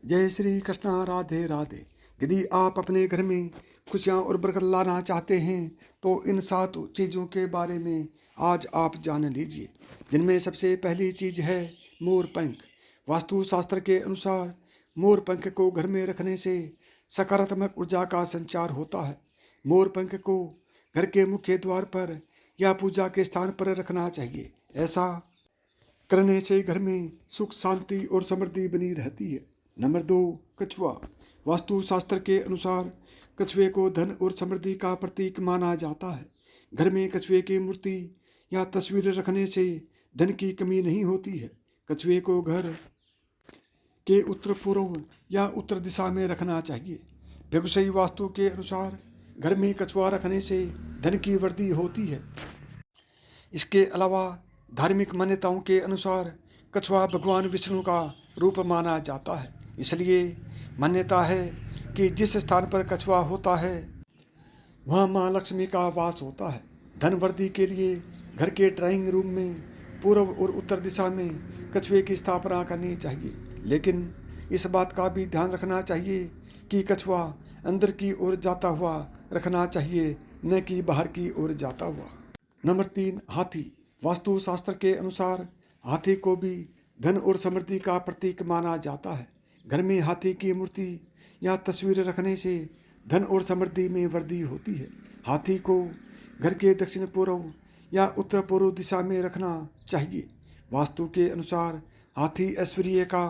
जय श्री कृष्णा, राधे राधे। यदि आप अपने घर में खुशियाँ और बरकत लाना चाहते हैं तो इन 7 चीज़ों के बारे में आज आप जान लीजिए। जिनमें सबसे पहली चीज़ है मोर पंख। वास्तु शास्त्र के अनुसार मोर पंख को घर में रखने से सकारात्मक ऊर्जा का संचार होता है। मोर पंख को घर के मुख्य द्वार पर या पूजा के स्थान पर रखना चाहिए। ऐसा करने से घर में सुख, शांति और समृद्धि बनी रहती है। नंबर 2, कछुआ। वास्तु शास्त्र के अनुसार कछुए को धन और समृद्धि का प्रतीक माना जाता है। घर में कछुए की मूर्ति या तस्वीर रखने से धन की कमी नहीं होती है। कछुए को घर के उत्तर पूर्व या उत्तर दिशा में रखना चाहिए। व्यवसायी वास्तु के अनुसार घर में कछुआ रखने से धन की वृद्धि होती है। इसके अलावा धार्मिक मान्यताओं के अनुसार कछुआ भगवान विष्णु का रूप माना जाता है। इसलिए मान्यता है कि जिस स्थान पर कछुआ होता है वहाँ माँ लक्ष्मी का वास होता है। धन वृद्धि के लिए घर के ड्राइंग रूम में पूर्व और उत्तर दिशा में कछुए की स्थापना करनी चाहिए। लेकिन इस बात का भी ध्यान रखना चाहिए कि कछुआ अंदर की ओर जाता हुआ रखना चाहिए, न कि बाहर की ओर जाता हुआ। नंबर 3, हाथी। वास्तु शास्त्र के अनुसार हाथी को भी धन और समृद्धि का प्रतीक माना जाता है। घर में हाथी की मूर्ति या तस्वीर रखने से धन और समृद्धि में वृद्धि होती है। हाथी को घर के दक्षिण पूर्व या उत्तर पूर्व दिशा में रखना चाहिए। वास्तु के अनुसार हाथी ऐश्वर्य का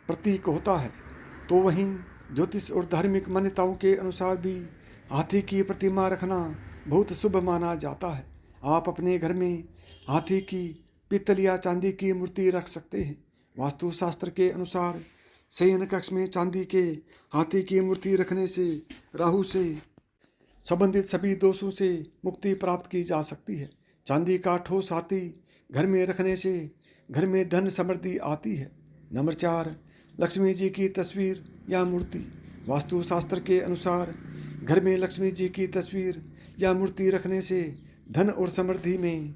प्रतीक होता है, तो वहीं ज्योतिष और धार्मिक मान्यताओं के अनुसार भी हाथी की प्रतिमा रखना बहुत शुभ माना जाता है। आप अपने घर में हाथी की पीतल या चांदी की मूर्ति रख सकते हैं। वास्तु शास्त्र के अनुसार शयन कक्ष में चांदी के हाथी की मूर्ति रखने से राहु से संबंधित सभी दोषों से मुक्ति प्राप्त की जा सकती है। चांदी का ठोस हाथी घर में रखने से घर में धन समृद्धि आती है। नंबर 4, लक्ष्मी जी की तस्वीर या मूर्ति। वास्तु शास्त्र के अनुसार घर में लक्ष्मी जी की तस्वीर या मूर्ति रखने से धन और समृद्धि में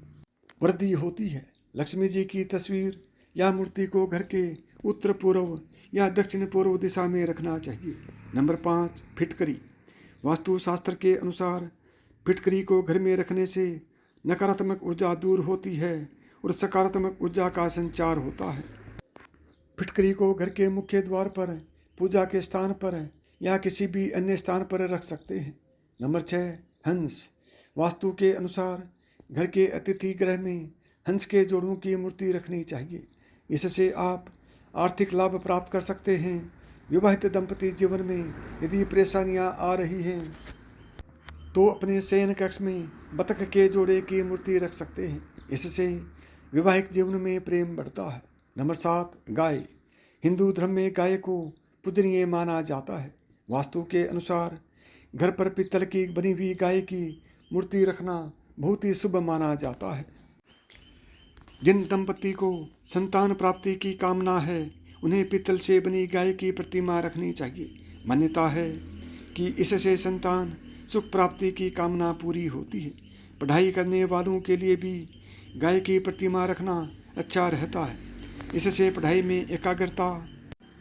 वृद्धि होती है। लक्ष्मी जी की तस्वीर या मूर्ति को घर के उत्तर पूर्व या दक्षिण पूर्व दिशा में रखना चाहिए। नंबर 5, फिटकरी। वास्तु शास्त्र के अनुसार फिटकरी को घर में रखने से नकारात्मक ऊर्जा दूर होती है और सकारात्मक ऊर्जा का संचार होता है। फिटकरी को घर के मुख्य द्वार पर, पूजा के स्थान पर या किसी भी अन्य स्थान पर रख सकते हैं। नंबर 6, हंस। वास्तु के अनुसार घर के अतिथि गृह में हंस के जोड़ों की मूर्ति रखनी चाहिए। इससे आप आर्थिक लाभ प्राप्त कर सकते हैं। विवाहित दंपति जीवन में यदि परेशानियां आ रही हैं तो अपने शयन कक्ष में बतख के जोड़े की मूर्ति रख सकते हैं। इससे वैवाहिक जीवन में प्रेम बढ़ता है। नंबर 7, गाय। हिंदू धर्म में गाय को पूजनीय माना जाता है। वास्तु के अनुसार घर पर पीतल की बनी हुई गाय की मूर्ति रखना बहुत ही शुभ माना जाता है। जिन दंपति को संतान प्राप्ति की कामना है उन्हें पीतल से बनी गाय की प्रतिमा रखनी चाहिए। मान्यता है कि इससे संतान सुख प्राप्ति की कामना पूरी होती है। पढ़ाई करने वालों के लिए भी गाय की प्रतिमा रखना अच्छा रहता है। इससे पढ़ाई में एकाग्रता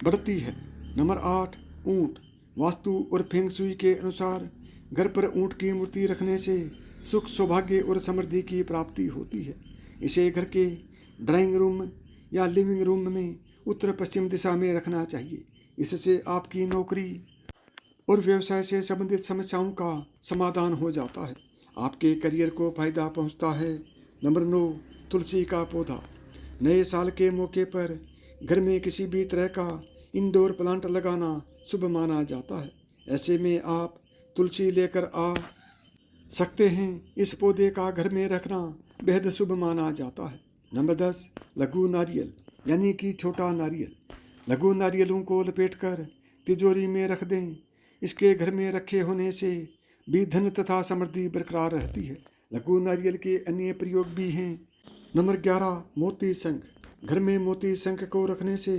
बढ़ती है। नंबर 8, ऊंट। वास्तु और फेंग शुई के अनुसार घर पर ऊंट की मूर्ति रखने से सुख, सौभाग्य और समृद्धि की प्राप्ति होती है। इसे घर के ड्राइंग रूम या लिविंग रूम में उत्तर पश्चिम दिशा में रखना चाहिए। इससे आपकी नौकरी और व्यवसाय से संबंधित समस्याओं का समाधान हो जाता है। आपके करियर को फायदा पहुंचता है। नंबर 9, तुलसी का पौधा। नए साल के मौके पर घर में किसी भी तरह का इंडोर प्लांट लगाना शुभ माना जाता है। ऐसे में आप तुलसी लेकर आ सकते हैं। इस पौधे का घर में रखना बेहद शुभ माना जाता है। नंबर 10, लघु नारियल यानी कि छोटा नारियल। लघु नारियलों को लपेटकर तिजोरी में रख दें। इसके घर में रखे होने से भी धन तथा समृद्धि बरकरार रहती है। लघु नारियल के अन्य प्रयोग भी हैं। नंबर 11, मोती शंख। घर में मोती शंख को रखने से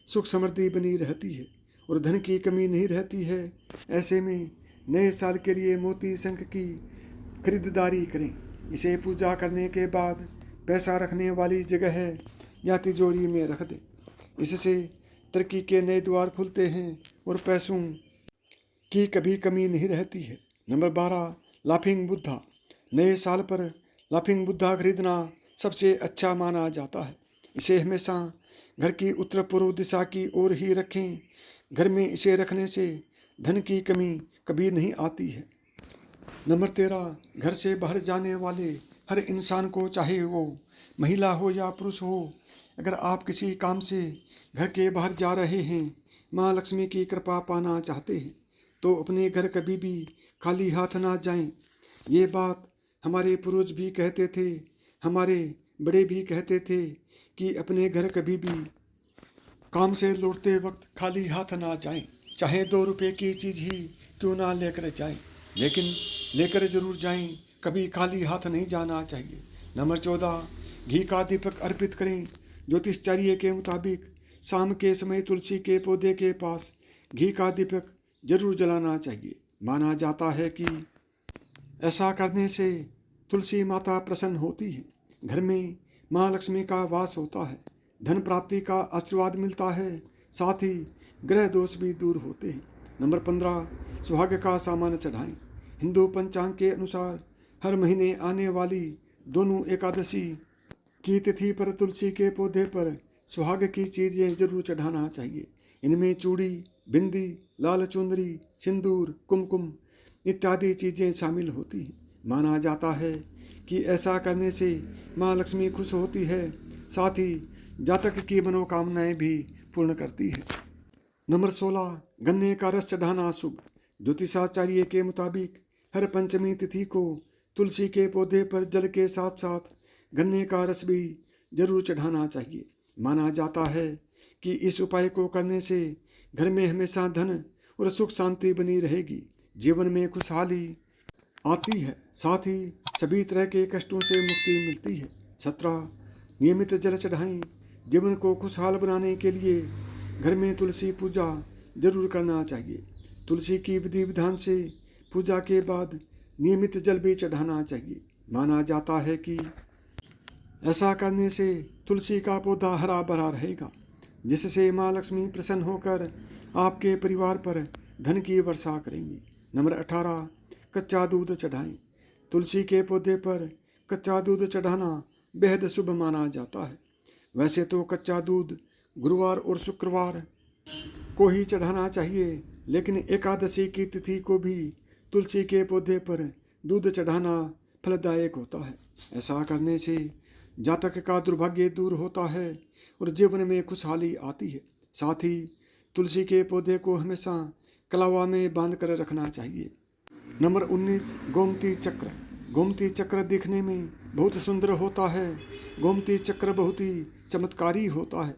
सुख समृद्धि बनी रहती है और धन की कमी नहीं रहती है। ऐसे में नए साल के लिए मोती शंख की खरीदारी करें। इसे पूजा करने के बाद पैसा रखने वाली जगह या तिजोरी में रख दें। इससे तरक्की के नए द्वार खुलते हैं और पैसों की कभी कमी नहीं रहती है। Number 12, laughing Buddha. नए साल पर लाफिंग बुद्धा खरीदना सबसे अच्छा माना जाता है। इसे हमेशा घर की उत्तर पूर्व दिशा की ओर ही रखें। घर में इसे रखने से धन की कमी कभी नहीं आती है। नंबर 13, घर से बाहर जाने वाले हर इंसान को, चाहे वो महिला हो या पुरुष हो, अगर आप किसी काम से घर के बाहर जा रहे हैं, माँ लक्ष्मी की कृपा पाना चाहते हैं, तो अपने घर कभी भी खाली हाथ ना जाएं। ये बात हमारे पूर्वज भी कहते थे, हमारे बड़े भी कहते थे कि अपने घर कभी भी काम से लौटते वक्त खाली हाथ ना जाएं। चाहे 2 रुपए की चीज़ ही क्यों ना लेकर जाएं, लेकिन लेकर जरूर जाएं, कभी खाली हाथ नहीं जाना चाहिए। नंबर 14, घी का दीपक अर्पित करें। ज्योतिषाचार्य के मुताबिक शाम के समय तुलसी के पौधे के पास घी का दीपक जरूर जलाना चाहिए। माना जाता है कि ऐसा करने से तुलसी माता प्रसन्न होती है, घर में माँ लक्ष्मी का वास होता है, धन प्राप्ति का आशीर्वाद मिलता है, साथ ही ग्रह दोष भी दूर होते हैं। नंबर 15, सुहाग का सामान चढ़ाएं। हिंदू पंचांग के अनुसार हर महीने आने वाली दोनों एकादशी की तिथि पर तुलसी के पौधे पर सुहाग की चीज़ें जरूर चढ़ाना चाहिए। इनमें चूड़ी, बिंदी, लाल चुंदरी, सिंदूर, कुमकुम इत्यादि चीज़ें शामिल होती हैं। माना जाता है कि ऐसा करने से माँ लक्ष्मी खुश होती है, साथ ही जातक की मनोकामनाएं भी पूर्ण करती है। नंबर 16, गन्ने का रस चढ़ाना शुभ। ज्योतिषाचार्य के मुताबिक हर पंचमी तिथि को तुलसी के पौधे पर जल के साथ साथ गन्ने का रस भी जरूर चढ़ाना चाहिए। माना जाता है कि इस उपाय को करने से घर में हमेशा धन और सुख शांति बनी रहेगी, जीवन में खुशहाली आती है, साथ ही सभी तरह के कष्टों से मुक्ति मिलती है। 17, नियमित जल चढ़ाएं। जीवन को खुशहाल बनाने के लिए घर में तुलसी पूजा जरूर करना चाहिए। तुलसी की विधि विधान से पूजा के बाद नियमित जल भी चढ़ाना चाहिए। माना जाता है कि ऐसा करने से तुलसी का पौधा हरा भरा रहेगा, जिससे माँ लक्ष्मी प्रसन्न होकर आपके परिवार पर धन की वर्षा करेंगी। नंबर 18, कच्चा दूध चढ़ाएं। तुलसी के पौधे पर कच्चा दूध चढ़ाना बेहद शुभ माना जाता है। वैसे तो कच्चा दूध गुरुवार और शुक्रवार को ही चढ़ाना चाहिए, लेकिन एकादशी की तिथि को भी तुलसी के पौधे पर दूध चढ़ाना फलदायक होता है। ऐसा करने से जातक का दुर्भाग्य दूर होता है और जीवन में खुशहाली आती है। साथ ही तुलसी के पौधे को हमेशा कलावा में बांध कर रखना चाहिए। नंबर 19, गोमती चक्र। गोमती चक्र दिखने में बहुत सुंदर होता है। गोमती चक्र बहुत ही चमत्कारी होता है।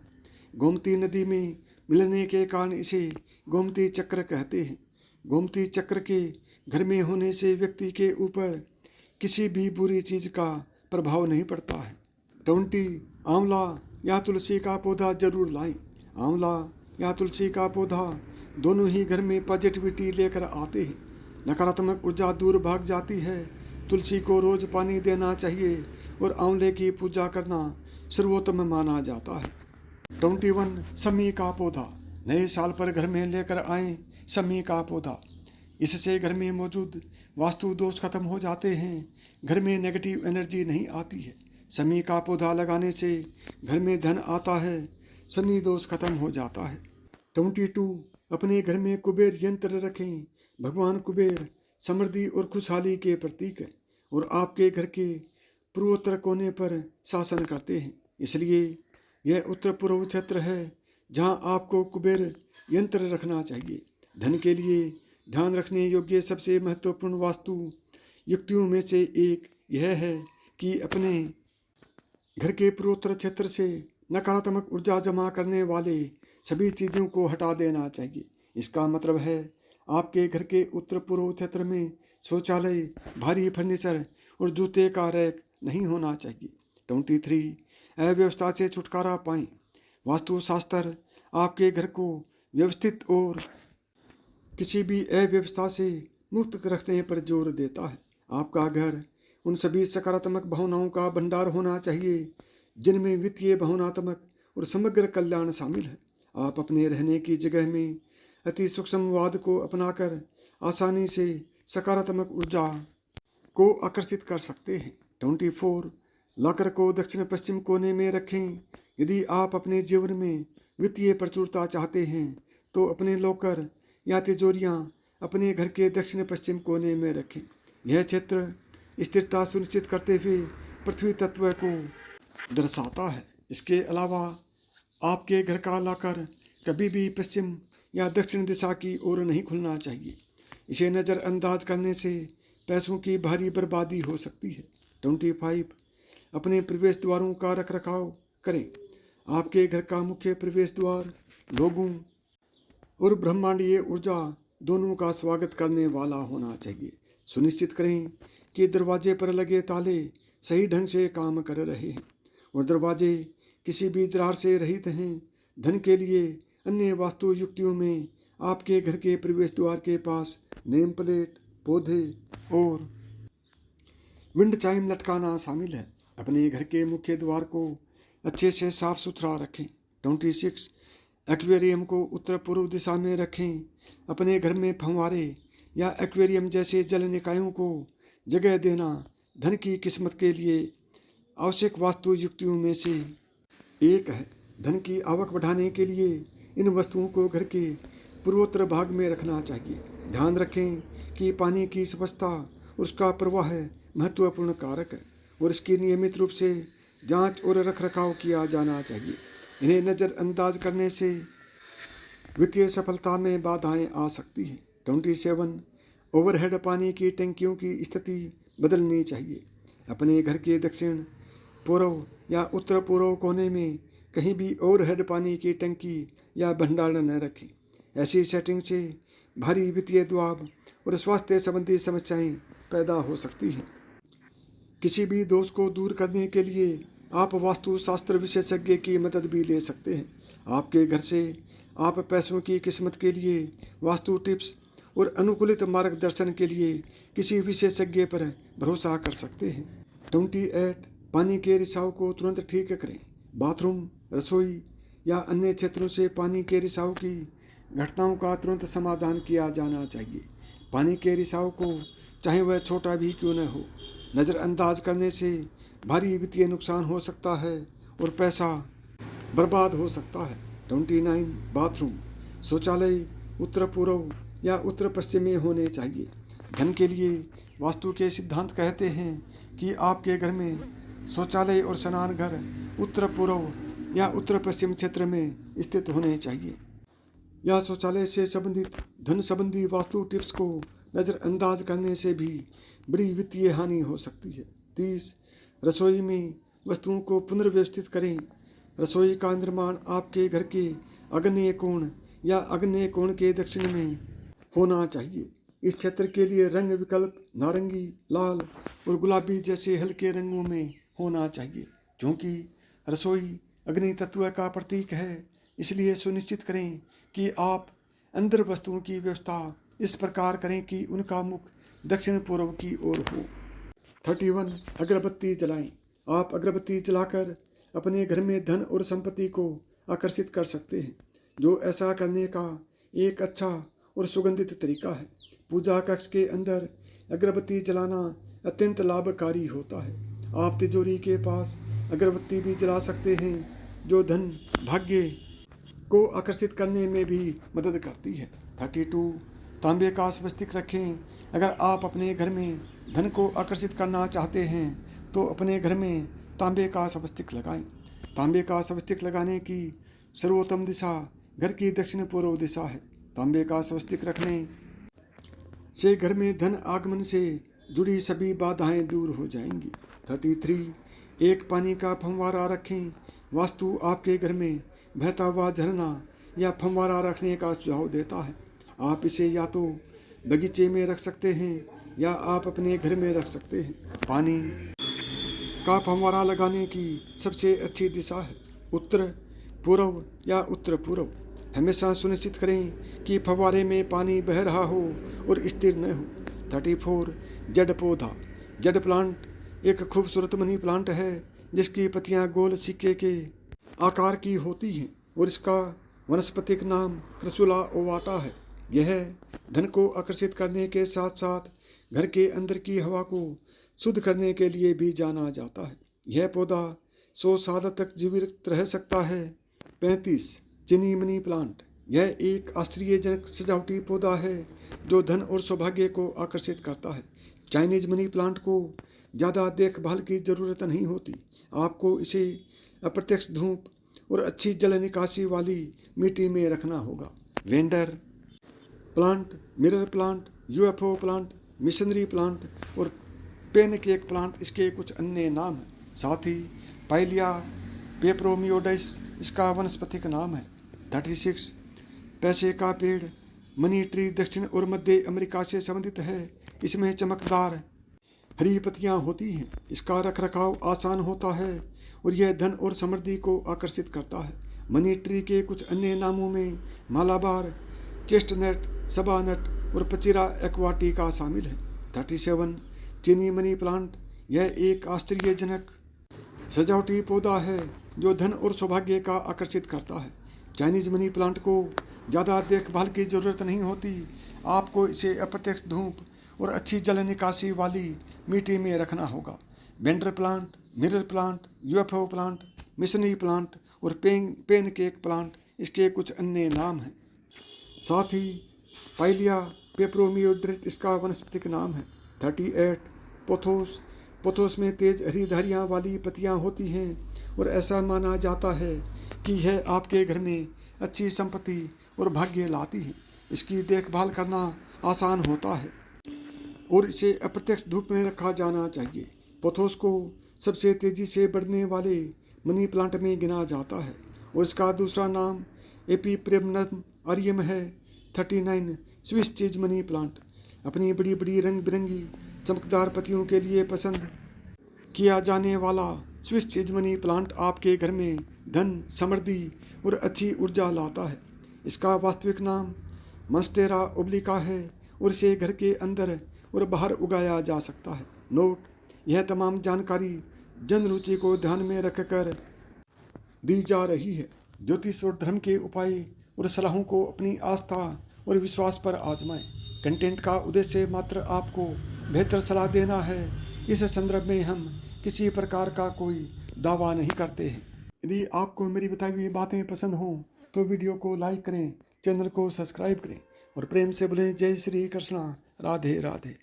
गोमती नदी में मिलने के कारण इसे गोमती चक्र कहते हैं। गोमती चक्र के घर में होने से व्यक्ति के ऊपर किसी भी बुरी चीज का प्रभाव नहीं पड़ता है। 20, आंवला या तुलसी का पौधा जरूर लाएं। आंवला या तुलसी का पौधा दोनों ही घर में पॉजिटिविटी लेकर आते हैं, नकारात्मक ऊर्जा दूर भाग जाती है। तुलसी को रोज पानी देना चाहिए और आंवले की पूजा करना सर्वोत्तम माना जाता है। 21, समी का पौधा। नए साल पर घर में लेकर आएं समी का पौधा। इससे घर में मौजूद वास्तु दोष खत्म हो जाते हैं, घर में नेगेटिव एनर्जी नहीं आती है। समी का पौधा लगाने से घर में धन आता है, शनि दोष खत्म हो जाता है। 22, अपने घर में कुबेर यंत्र रखें। भगवान कुबेर समृद्धि और खुशहाली के प्रतीक है और आपके घर के पूर्वोत्तर कोने पर शासन करते हैं, इसलिए यह उत्तर पूर्व क्षेत्र है जहां आपको कुबेर यंत्र रखना चाहिए। धन के लिए ध्यान रखने योग्य सबसे महत्वपूर्ण वास्तु युक्तियों में से एक यह है कि अपने घर के पूर्वोत्तर क्षेत्र से नकारात्मक ऊर्जा जमा करने वाले सभी चीज़ों को हटा देना चाहिए। इसका मतलब है आपके घर के उत्तर पूर्व क्षेत्र में शौचालय, भारी फर्नीचर और जूते का रैक नहीं होना चाहिए। 23, अव्यवस्था से छुटकारा पाएं। वास्तुशास्त्र आपके घर को व्यवस्थित और किसी भी अव्यवस्था से मुक्त रखने पर जोर देता है। आपका घर उन सभी सकारात्मक भावनाओं का भंडार होना चाहिए जिनमें वित्तीय, भावनात्मक और समग्र कल्याण शामिल है। आप अपने रहने की जगह में अति सूक्ष्मवाद को अपनाकर आसानी से सकारात्मक ऊर्जा को आकर्षित कर सकते हैं। 24 लॉकर को दक्षिण पश्चिम कोने में रखें। यदि आप अपने जीवन में वित्तीय प्रचुरता चाहते हैं तो अपने लॉकर या तिजोरियां अपने घर के दक्षिण पश्चिम कोने में रखें। यह क्षेत्र स्थिरता सुनिश्चित करते हुए पृथ्वी तत्व को दर्शाता है। इसके अलावा आपके घर का लॉकर कभी भी पश्चिम या दक्षिण दिशा की ओर नहीं खुलना चाहिए। इसे नज़रअंदाज करने से पैसों की भारी बर्बादी हो सकती है। 25 अपने प्रवेश द्वारों का रखरखाव करें। आपके घर का मुख्य प्रवेश द्वार लोगों और ब्रह्मांडीय ऊर्जा दोनों का स्वागत करने वाला होना चाहिए। सुनिश्चित करें कि दरवाजे पर लगे ताले सही ढंग से काम कर रहे हैं और दरवाजे किसी भी दरार से रहित हैं। धन के लिए अन्य वास्तु युक्तियों में आपके घर के प्रवेश द्वार के पास नेम प्लेट, पौधे और विंड चाइम लटकाना शामिल है। अपने घर के मुख्य द्वार को अच्छे से साफ सुथरा रखें। 26 एक्वेरियम को उत्तर पूर्व दिशा में रखें। अपने घर में फव्वारे या एक्वेरियम जैसे जल निकायों को जगह देना धन की किस्मत के लिए आवश्यक वास्तु युक्तियों में से एक है। धन की आवक बढ़ाने के लिए इन वस्तुओं को घर के पूर्वोत्तर भाग में रखना चाहिए। ध्यान रखें कि पानी की स्वच्छता और उसका प्रवाह महत्वपूर्ण कारक है और इसकी नियमित रूप से जांच और रखरखाव किया जाना चाहिए। इन्हें नज़रअंदाज करने से वित्तीय सफलता में बाधाएं आ सकती हैं। 27 ओवरहेड पानी की टंकियों की स्थिति बदलनी चाहिए। अपने घर के दक्षिण पूर्व या उत्तर पूर्व कोने में कहीं भी ओवरहेड पानी की टंकी या भंडारण न रखें। ऐसी सेटिंग से भारी वित्तीय दबाव और स्वास्थ्य संबंधी समस्याएं पैदा हो सकती हैं। किसी भी दोष को दूर करने के लिए आप वास्तुशास्त्र विशेषज्ञ की मदद भी ले सकते हैं। आपके घर से आप पैसों की किस्मत के लिए वास्तु टिप्स और अनुकूलित मार्गदर्शन के लिए किसी विशेषज्ञ पर भरोसा कर सकते हैं। 28 पानी के रिसाव को तुरंत ठीक करें। बाथरूम, रसोई या अन्य क्षेत्रों से पानी के रिसाव की घटनाओं का तुरंत समाधान किया जाना चाहिए। पानी के रिसाव को चाहे वह छोटा भी क्यों न हो, नज़रअंदाज करने से भारी वित्तीय नुकसान हो सकता है और पैसा बर्बाद हो सकता है। 29 बाथरूम, शौचालय उत्तर पूर्व या उत्तर पश्चिम में होने चाहिए। धन के लिए वास्तु के सिद्धांत कहते हैं कि आपके घर में शौचालय और स्नान घर उत्तर पूर्व या उत्तर पश्चिम क्षेत्र में स्थित होने चाहिए। या शौचालय से संबंधित धन संबंधी वास्तु टिप्स को नज़रअंदाज करने से भी बड़ी वित्तीय हानि हो सकती है। 30 रसोई में वस्तुओं को पुनर्व्यवस्थित करें। रसोई का निर्माण आपके घर के आग्नेय कोण या आग्नेय कोण के दक्षिण में होना चाहिए। इस क्षेत्र के लिए रंग विकल्प नारंगी, लाल और गुलाबी जैसे हल्के रंगों में होना चाहिए। क्योंकि रसोई अग्नि तत्व का प्रतीक है, इसलिए सुनिश्चित करें कि आप अंदर वस्तुओं की व्यवस्था इस प्रकार करें कि उनका मुख दक्षिण पूर्व की ओर हो। 31 अगरबत्ती जलाएं। आप अगरबत्ती जलाकर अपने घर में धन और संपत्ति को आकर्षित कर सकते हैं, जो ऐसा करने का एक अच्छा और सुगंधित तरीका है। पूजा कक्ष के अंदर अगरबत्ती जलाना अत्यंत लाभकारी होता है। आप तिजोरी के पास अगरबत्ती भी जला सकते हैं, जो धन भाग्य को आकर्षित करने में भी मदद करती है। 32 तांबे का स्वस्तिक रखें। अगर आप अपने घर में धन को आकर्षित करना चाहते हैं तो अपने घर में तांबे का स्वस्तिक लगाएं। तांबे का स्वस्तिक लगाने की सर्वोत्तम दिशा घर की दक्षिण पूर्व दिशा है। तांबे का स्वस्तिक रखने से घर में धन आगमन से जुड़ी सभी बाधाएं दूर हो जाएंगी। 33 एक पानी का फव्वारा रखें। वास्तु आपके घर में बहता हुआ झरना या फव्वारा रखने का सुझाव देता है। आप इसे या तो बगीचे में रख सकते हैं या आप अपने घर में रख सकते हैं। पानी का फव्वारा लगाने की सबसे अच्छी दिशा है उत्तर पूर्व या उत्तर पूर्व। हमेशा सुनिश्चित करें कि फव्वारे में पानी बह रहा हो और स्थिर न हो। 34 जड़ पौधा। जड़ प्लांट एक खूबसूरत मनी प्लांट है जिसकी पत्तियां गोल सिक्के के आकार की होती हैं और इसका वनस्पतिक नाम क्रसुला ओवाटा है। यह धन को आकर्षित करने के साथ साथ घर के अंदर की हवा को शुद्ध करने के लिए भी जाना जाता है। यह पौधा 100 साल तक जीवित रह सकता है। 35 चीनी मनी प्लांट। यह एक आश्चर्यजनक सजावटी पौधा है जो धन और सौभाग्य को आकर्षित करता है। चाइनीज मनी प्लांट को ज़्यादा देखभाल की ज़रूरत नहीं होती। आपको इसे अप्रत्यक्ष धूप और अच्छी जल निकासी वाली मिट्टी में रखना होगा। Vendor plant, mirror plant, UFO plant, missionary plant और पेनकेक प्लांट इसके कुछ अन्य नाम हैं। साथ ही पाइलिया पेपरोमियोडिस इसका वनस्पतिक नाम है। 36 पैसे का पेड़। मनी ट्री दक्षिण और मध्य अमेरिका से संबंधित है। इसमें चमकदार हरी पत्तियां होती हैं। इसका रखरखाव आसान होता है और यह धन और समृद्धि को आकर्षित करता है। मनी ट्री के कुछ अन्य नामों में मालाबार, चेस्टनट, सबानट और पचिरा एक्वाटिका शामिल है। 37 चीनी मनी प्लांट। यह एक आश्चर्यजनक सजावटी पौधा है जो धन और सौभाग्य का आकर्षित करता है। चाइनीज मनी प्लांट को ज़्यादा देखभाल की ज़रूरत नहीं होती। आपको इसे अप्रत्यक्ष धूप और अच्छी जल निकासी वाली मिट्टी में रखना होगा। Vendor plant, mirror plant, UFO plant, missionary plant और पेनकेक प्लांट इसके कुछ अन्य नाम हैं। साथ ही पाइलिया पेपरोमियोडिस इसका वनस्पतिक नाम है। 38 पोथोस। पोथोस में तेज हरी धारियाँ वाली पत्तियाँ होती हैं और ऐसा माना जाता है कि यह आपके घर में अच्छी संपत्ति और भाग्य लाती है। इसकी देखभाल करना आसान होता है और इसे अप्रत्यक्ष धूप में रखा जाना चाहिए। पोथोस को सबसे तेजी से बढ़ने वाले मनी प्लांट में गिना जाता है और इसका दूसरा नाम एपीप्रेमनम आरियम है। 39 स्विस चीज मनी प्लांट। अपनी बड़ी बड़ी रंग बिरंगी चमकदार पत्तियों के लिए पसंद किया जाने वाला स्विस चीज मनी प्लांट आपके घर में धन, समृद्धि और अच्छी ऊर्जा लाता है। इसका वास्तविक नाम मॉन्स्टेरा ओब्लिका है और इसे घर के अंदर और बाहर उगाया जा सकता है। नोट: यह तमाम जानकारी जन रुचि को ध्यान में रखकर दी जा रही है। ज्योतिष और धर्म के उपाय और सलाहों को अपनी आस्था और विश्वास पर आजमाएं। कंटेंट का उद्देश्य मात्र आपको बेहतर सलाह देना है। इस संदर्भ में हम किसी प्रकार का कोई दावा नहीं करते हैं। यदि आपको मेरी बताई हुई बातें पसंद हों तो वीडियो को लाइक करें, चैनल को सब्सक्राइब करें और प्रेम से बोलें जय श्री कृष्णा, राधे राधे।